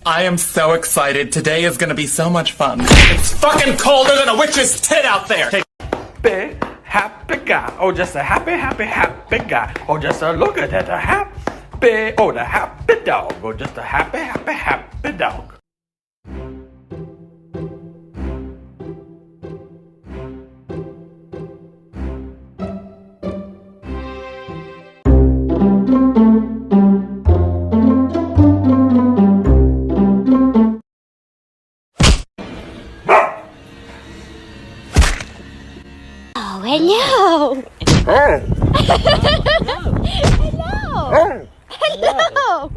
I am so excited. Today is gonna be so much fun. It's fucking colder than a witch's tit out there! Happy, happy guy. Oh, just a happy, happy, happy guy. Oh, just a look at that, a happy, oh, the happy dog. Oh, just a happy, happy, happy dog. Oh, hello. Hello. Hello.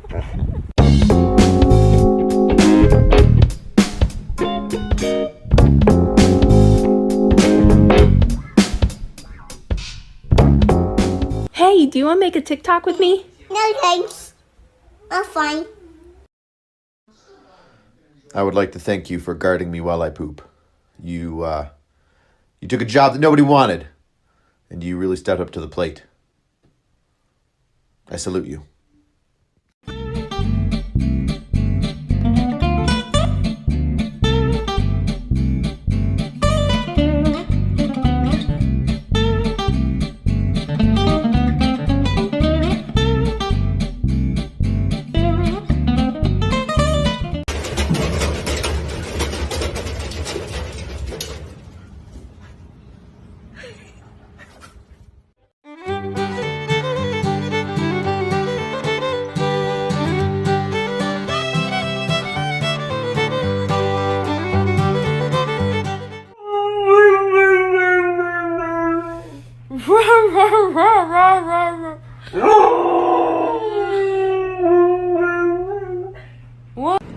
Hey, do you want to make a TikTok with me? No, thanks. I'm fine. I would like to thank you for guarding me while I poop. You took a job that nobody wanted, and you really stepped up to the plate. I salute you.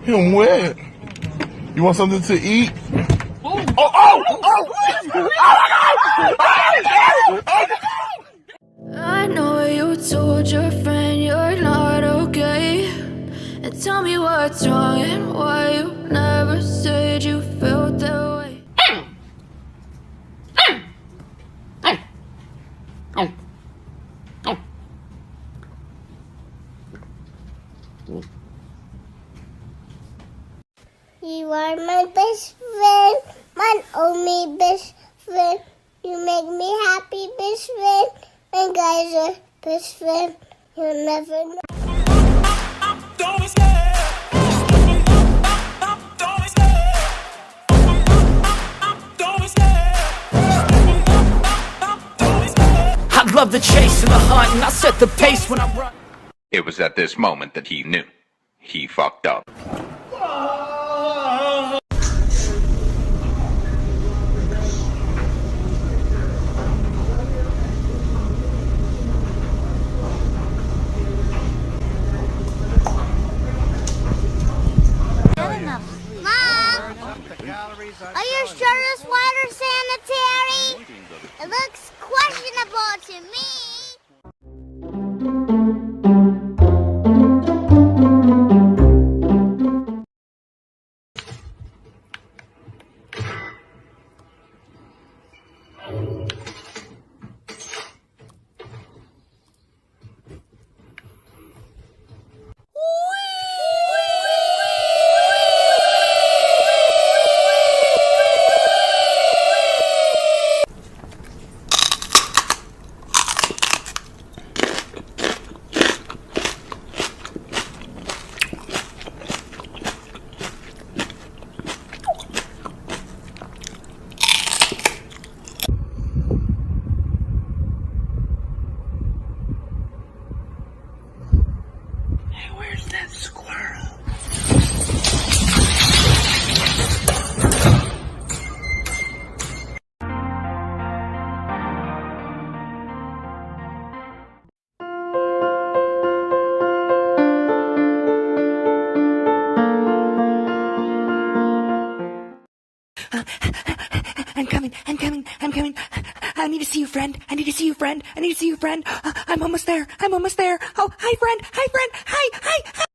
Him wet. You want something to eat? I know you told your friend you're not okay. And tell me what's wrong and why you never said you felt that way. You are my best friend, my only best friend. You make me happy, best friend. And guys are best friend. You'll never know. I love the chase and the hunt, and I set the pace when I run. It was at this moment that he knew. He fucked up. Mom, are you sure this water's sanitary? It looks questionable to me. Where's that squirrel? I'm coming. I need to see you, friend. I need to see you, friend. I'm almost there. Oh, hi, friend. Hi.